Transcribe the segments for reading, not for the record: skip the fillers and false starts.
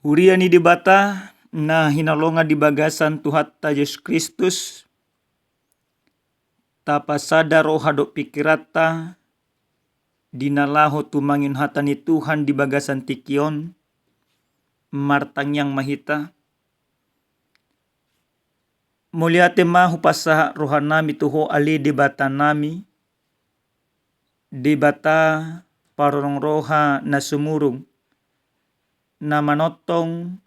Huriani di bata na hinalonga di bagasan Tuhatta Yesus Kristus tapasada roha do pikirata dinalaho tumangin hata ni Tuhan di bagasan tikion martang yang mahita muliate mahu pasaha roha nami tuho ali di bata nami di bata parorong roha na sumurung na manotong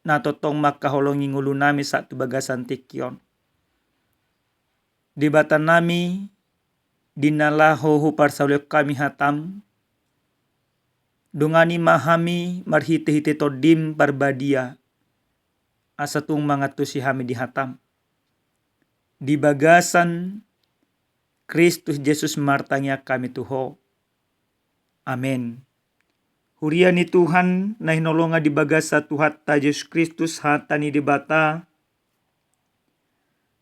na totong makaholongi ngulu nami saat bagasan tikion. Di bata nami dinalaho hupar saulio kami hatam dungani mahami marhite-hite todim barbadia asatung mangatusi hami di hatam. Di bagasan Kristus Yesus martangya kami tuho. Amen. Huriani Tuhan na hinolonga di bagasa Tuhatta Yesus Kristus hatani di bata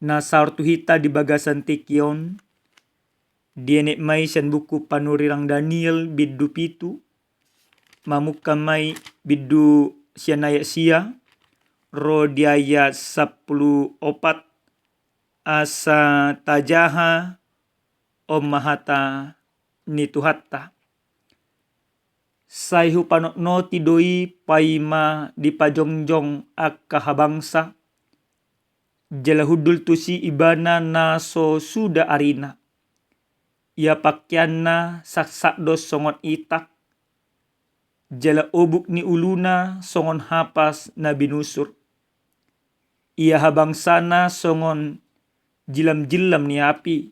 na saurtuhita di bagasan tikion dienek mai sian buku panurirang Daniel biddu pitu mamuka mai biddu sian ayat sia ro di ayat 10 opat asa tajaha om mahata ni Tuhatta. Saihu panokno tidoi paima di pajongjong akka habangsa jela hudul tusi ibana na so suda arina ia pakyanna saksakdo songon itak jela obuk ni uluna songon hapas na binusur ia habangsana songon jilam-jilam ni api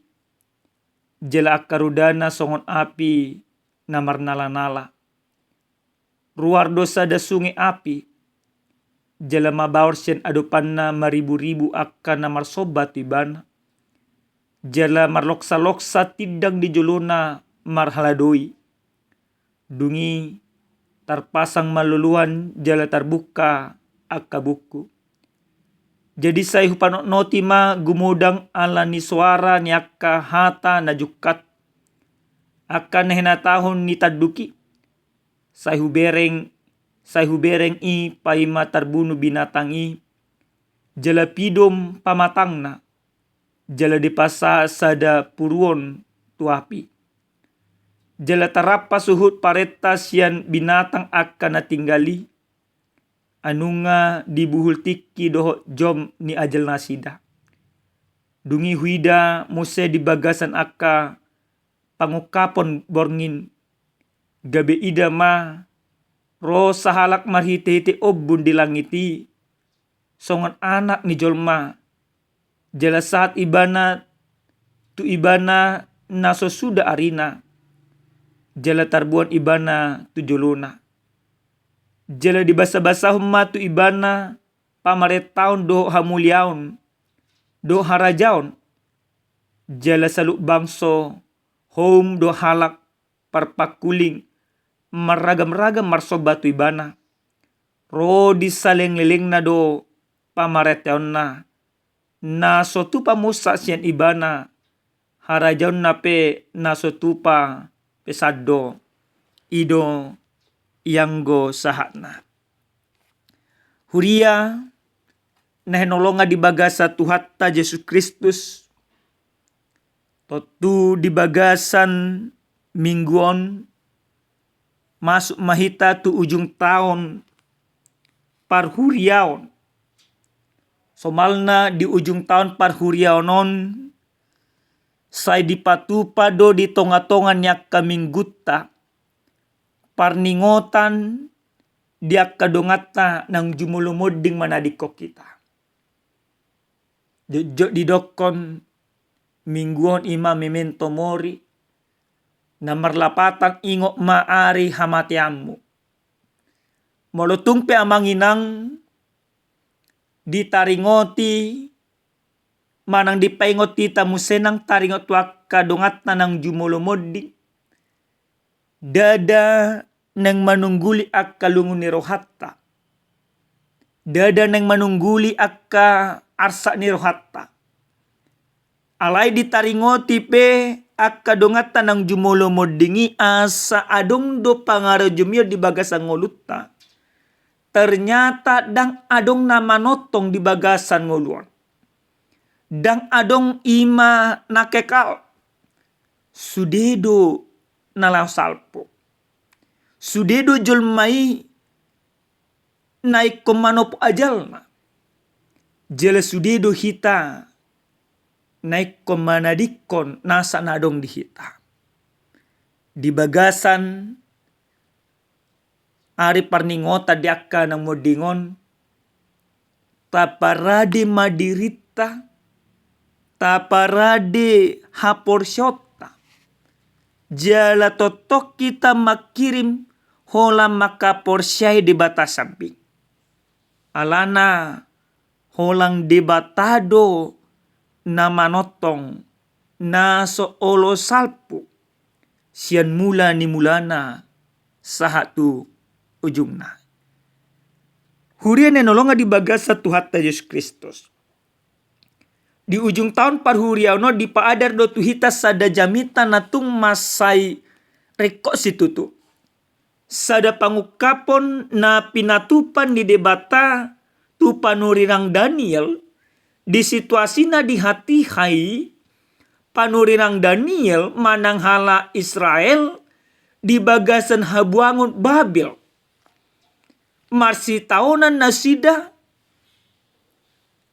jela akarudana songon api na marnala-nala ruar dosa da sungai api jela mabaur sian adopanna maribu-ribu akka na marsobat ibana jela marloksa-loksa tidang di jolona marhaladoi dungi tarpasang maluluan jela terbuka akka buku jadi saya hupanok noti ma gumudang ala ni suara ni akka hata na jukat akan hena tahun ni taduki Sayhu bereng i paima terbunuh binatang i jela pidom pamatangna jela dipasa sada puruon tuapi jela tarapa suhut pareta sian binatang akan na tinggali anunga dibuhul tiki doho jom ni ajal nasida dungi huida muse di bagasan akka pangukapon borngin gabe ida ma ro sahalak marhite-hite obun di langiti songon anak ni jolma jela saat ibana tu ibana naso suda arina jela tarbuan ibana tu jolona jela di basa-basa humma tu ibana pamaretaun do hamuliaun do harajaun jela saluk bangso home do halak parpakuling maragam-ragam marsobatu ibana ro di saleng-leleng na do pamareteon na sotupa musa sian ibana harajaon na pe na sotupa pesado ido yanggo sahatna huria na henolonga di bagasa Tuhatta Yesus Kristus totu di bagasan mingguon masuk mahita tu ujung tahun parhuriaon somalna di ujung tahun parhuriaonon sai dipatupa do di tonga-tonga nyak kaminggutta parningotan diak kadongata nang jumulumuding manadiko kita jojo didokon mingguon ima memento mori na marlapatan ingok maari hamatiammu molotung pe amanginang ditaringoti manang dipaingoti tamu senang taringot wakka dongat nang jumolomodi dada nang manungguli akka lunguni rohatta dada nang manungguli akka arsa ni rohatta alai ditaringoti pe akka dongata nang jumolomodingi asa adong do pangaro jumio di bagasang ngolutta ternyata dang adong nama notong di bagasan nguluan. Dang adong ima nakekal. Sudedo nalaw salpo. Sudedo julmai naik komanop ajal na. Jela sudedo hita naik komanadikon nasa nadong di hita. Di bagasan ari parningota diakka ng modingon taparade madirita taparade haporsyota jala totok kita makirim hola makaporsyai di batas samping alana holang debatado na manotong na soolo salpo sian mula ni mulana sahatu ujungna. Hurian nolonga di bagasa Tuhatta Yesus Kristus. Di ujung tahun parhuriano di paadar do tuhita sada jamita natung masai rekok situtu. Sada pangukapon na pinatupan di debata tu panurirang Daniel di situasina di hati hai panurirang Daniel manang hala Israel di bagasan habuangon Babel. Marsi taonan nasida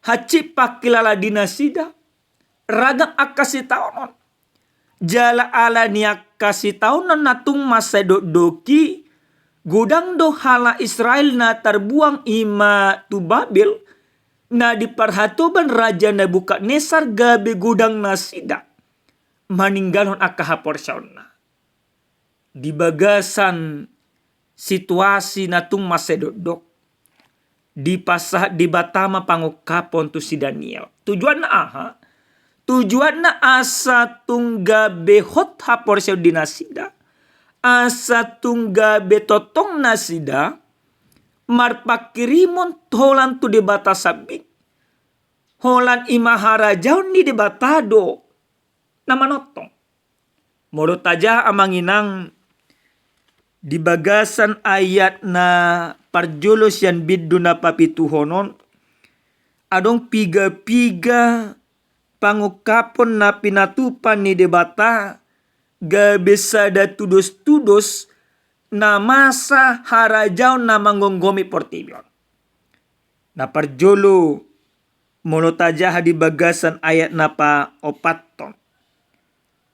haci pakilala di nasida ragang akasi taonon jala ala niak kasi taonan natung masedo doki gudang do hala Israel na terbuang ima tu Babel na diperhatuban raja Nebukadnesar gabe gudang nasida maninggalon akahapor sauna di bagasan situasi natung masedodok di pasah di batama pangukapon tu si Daniel. Tujuan na aha? Tujuan na asa tungga behot hapor siya di nasida. Asa tungga betotong nasida. Marpakirimon holan tu di batas sabik. Holan imaharajaw ni di batado. Na manotong. Morot aja amanginang di bagasan ayat na parjulos yan biddo na papituhonon adong piga-piga pangukapon na pinatupan ni debata gabesada tudos-tudos na masa harajaw na mangonggomi portibyon. Na parjulo monotajaha di bagasan ayat na pa opaton.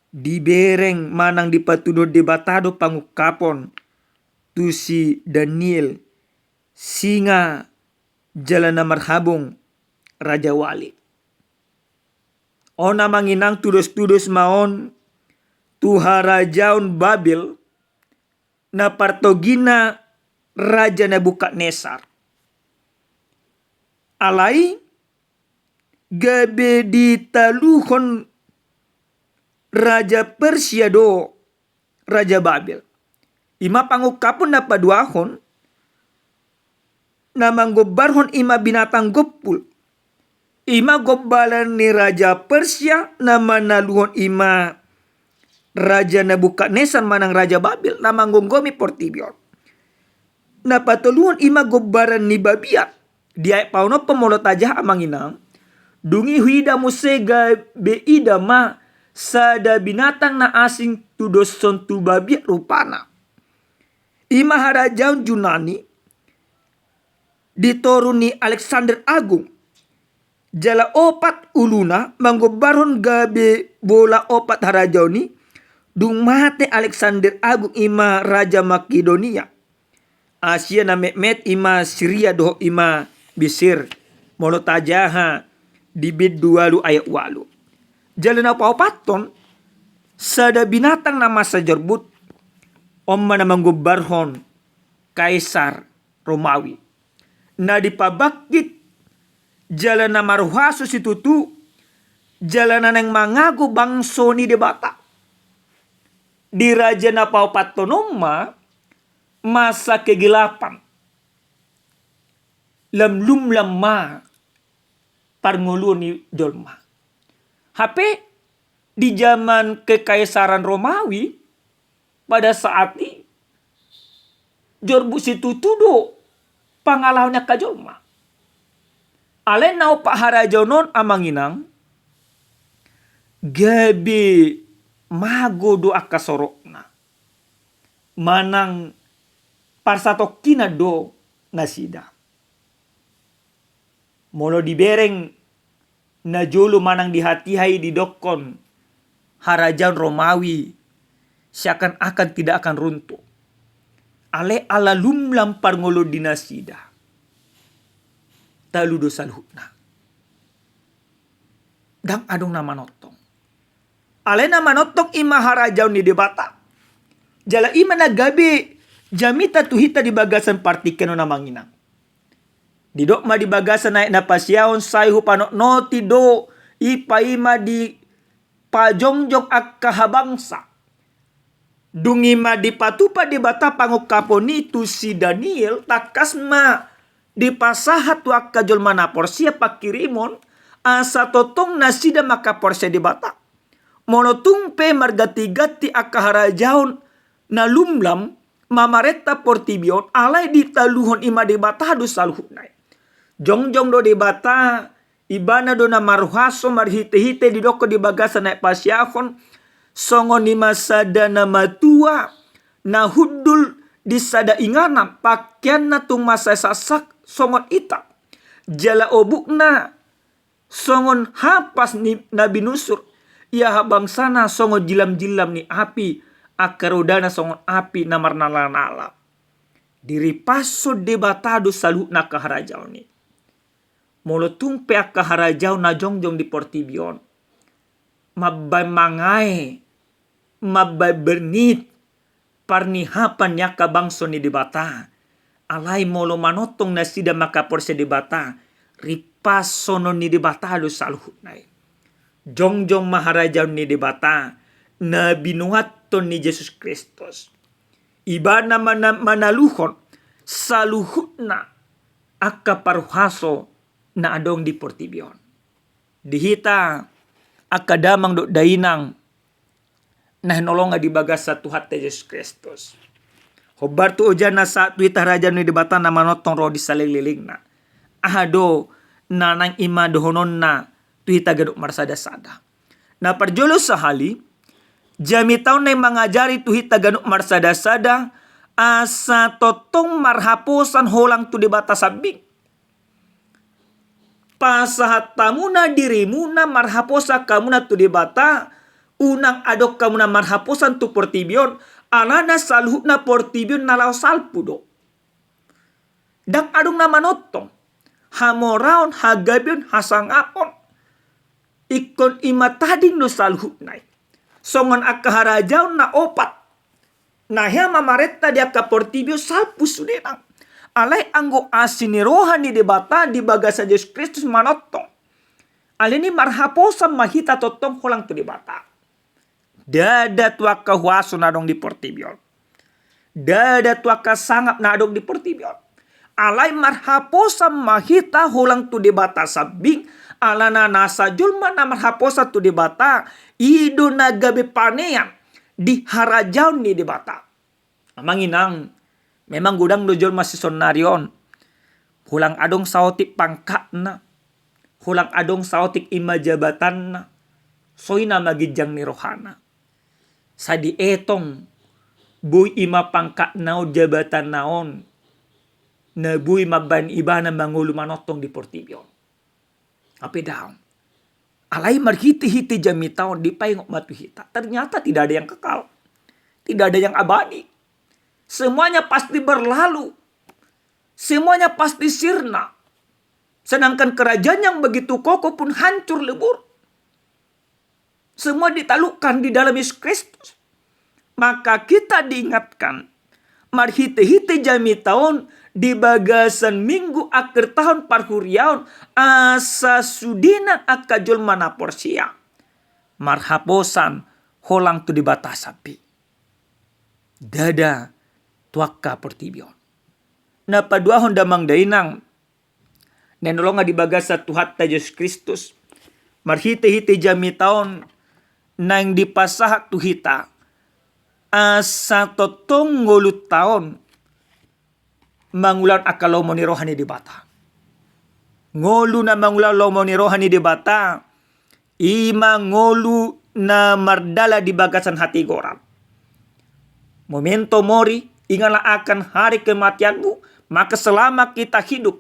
Dibereng manang dipatudod debatado pangukapon tu si Daniel singa jalan na marhabong Raja Wali. O na manginang tudos-tudos maon tuha rajaon Babel na partogina Raja Nebukadnesar. Alai gabe ditaluhon Raja Persia do Raja Babel. Ima pangukapon na paduahon na manggobarhon ima binatang gopul. Ima gobalan ni Raja Persia na manaluhon ima Raja Nebukadnesar manang Raja Babel na manggonggomi portibyon. Na patuluhon ima gobaran ni Babiat. Dia pauno pemolot aja amanginang. Dungi huida musega beida ma sada binatang na asing tudoson tu Babiat rupana. Ima harajaon Junani ditoruni Alexander Agung. Jala opat uluna manggobaron gabe bola opat harajaoni dung mate Alexander Agung ima Raja Makedonia. Asia na met ima Syria doh ima Bisir. Molotajaha di bid 2 ayat 8. Jala na paupaton sada binatang na masa jorbut omma na manggobarhon Kaisar Romawi. Na dipabakit jalan na maruhaso si tutu jalan na nang mangago bangso ni debata. Di raja na paupatonoma masa kegelapan. Lamlum lamma parngulu ni dolma. HP di zaman kekaisaran Romawi pada saat ini jorbu situ tudo pangalahnya kajolma. Ale nau pak harajaw non amanginang gabi mago do akasorokna manang parsatokina do nasida. Molo dibereng na jolo manang dihati-hai di dokon harajan Romawi seakan-akan tidak akan runtuh. Ale ala lumlam parngolo dinasida. Taludo salhutna. Dang adong nama notong. Ale nama notong ima harajaw ni debata. Jala ima nagabi jamita tuhita di bagasan partikeno namanginang. Didok ma di bagasan naik na pasyaon sayhu panok noti do ipa ima di pajongjong akka habangsa. Dungima di patupa di bata pangukaponi tu si Daniel takasma di pasahat wakka jolmana porsia pakirimon asa totong nasida maka porsia di bata. Monotungpe margati-gati akka harajaon na lumlam mamareta portibion alai di taluhon ima di bata hadu salhunai. Jongjong do di bata ibana do na marhaso marhite-hite di doko di bagasan naik pasyahon songo ni masada na matua na hudul di sada ingana pakaian na tung masa sasak songon ita jala obukna songon hapas ni nabi nusur ia habang sana songo jilam-jilam ni api akarodana songon api namar nala-nala diri paso debatado salut na kaharajaw ni molotung pe kaharajaw na jongjong di portibion mabay mangai mabay bernit parnihapan niya kabangso ni debata alay molo manotong na sida makaporse debata ripasono ni debata lo salhutnay jongjong maharajaw ni debata na binuhaton ni Jesus Kristus iba na manaluhon saluhutna akka parhaso na adong di portibion dihita akadamang do dainang na hinolonga di bagas sa Tuhan Jesus Kristus. Hobar tu ujan na sa tuita raja ni debata na manotong ro di salililing na. Ahado na nang ima dohonon na tuita gadok marsada-sada. Na parjolo sa hali, jami taon na mangajari tuita gadok marsada-sada asa totong marhaposan holang tu debata sabing. Pasahat tamu na dirimu na marhaposa kamu na tu debata unang adok kamu na marhaposan tu portibion alana salhut na portibion na lao salpudo. Dang adong na manotong hamoraon hagabion hasangapon ikon imatading no salhut na songon akaharajaw na opat na hiya mamareta di akka portibio salpus sunenang alay anggo asinirohan ni debata di bagasa Jesus Kristus manotong alini marhaposan mahita totong holang tu debata. Dada tuaka huaso na dong di portibion. Dada tuaka sangap na dong di portibion. Alay marhaposa mahita holang tu debata sabing. Alana nasa julma na marhaposa tu debata. Ido na gabi panean di harajaw ni debata. Amanginang memang gudang do julma si sonarion. Hulang adong sautik pangkat na. Hulang adong sautik ima jabatan na. Soy na magijang ni rohana. Sa di etong buy ima pangkat naon jabatan naon na buy maban iba na mangulo manotong di portibion. Api daw. Alay marhiti-hiti jami taon di payong matuhita. Ternyata tidak ada yang kekal. Tidak ada yang abadi. Semuanya pasti berlalu. Semuanya pasti sirna. Sedangkan kerajaan yang begitu kokoh pun hancur lebur. Semua ditaklukkan di dalam Yesus Kristus. Maka kita diingatkan. Marhite-hite jami tahun. Di bagasan minggu akhir tahun parhuriaon. Asa sudina akajol mana porsia. Marhaposan. Holang tu di batasapi. Dada. Tuaka portibion. Napaduahon damang dainang. Nenolonga di bagasa Tuhan Yesus Kristus. Marhite-hite jami tahun. Nang dipasahak tuhita asa totong ngulut taon mangulan akalo mo ni rohani di bata. Ngolu na mangulan lomo ni rohani di bata. Ima ngolu na mardala di bagasan hati goram. Momento mori, ingatlah akan hari kematianmu, maka selama kita hidup,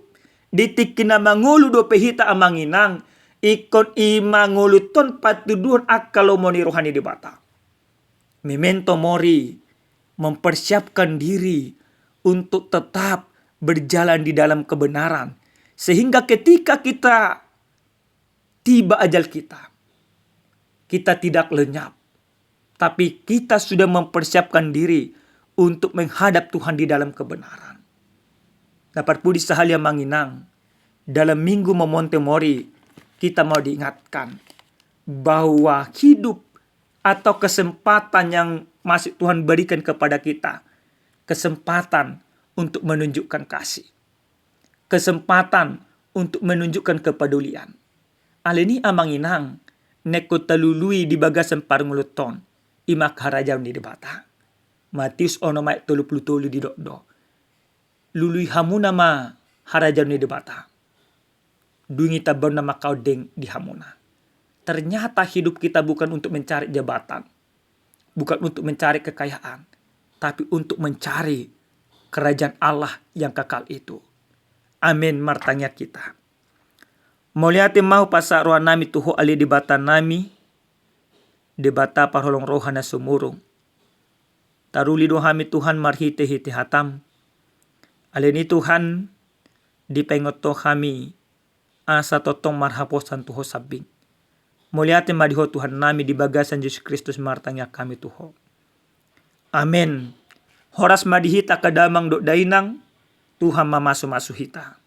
ditik na mangulu do pehita amanginang, ikon ima ngulu ton patuduhan akalo mo ni rohani di bata. Memento mori, mempersiapkan diri untuk tetap berjalan di dalam kebenaran. Sehingga ketika kita tiba ajal kita tidak lenyap. Tapi kita sudah mempersiapkan diri untuk menghadap Tuhan di dalam kebenaran. Dapat pudi sahal yang manginang. Dalam minggu Memonte Mori, kita mau diingatkan bahwa hidup atau kesempatan yang masih Tuhan berikan kepada kita. Kesempatan untuk menunjukkan kasih. Kesempatan untuk menunjukkan kepedulian. Aleni amanginang neko talului di bagasan parnguluton imak harajam di debata. Matius ono mai 33 di dokdo. Lului hamuna ma harajam di debata. Dungi tabon nama kau deng di hamuna. Ternyata hidup kita bukan untuk mencari jabatan. Bukan untuk mencari kekayaan. Tapi untuk mencari kerajaan Allah yang kekal itu. Amin martanya kita. Moliate mau pasa roa nami tuho ali debata nami. Debata parholong rohana sumurung. Taruli dohami Tuhan marhite-hite hatam. Aleni Tuhan dipengoto kami asa totong marhaposan tuho sabing. Moliate madiho Tuhan nami di bagasan Yesus Kristus martanya kami tuho. Amin. Horas madihita kadamang do dainang Tuhan mamasu-masu hita.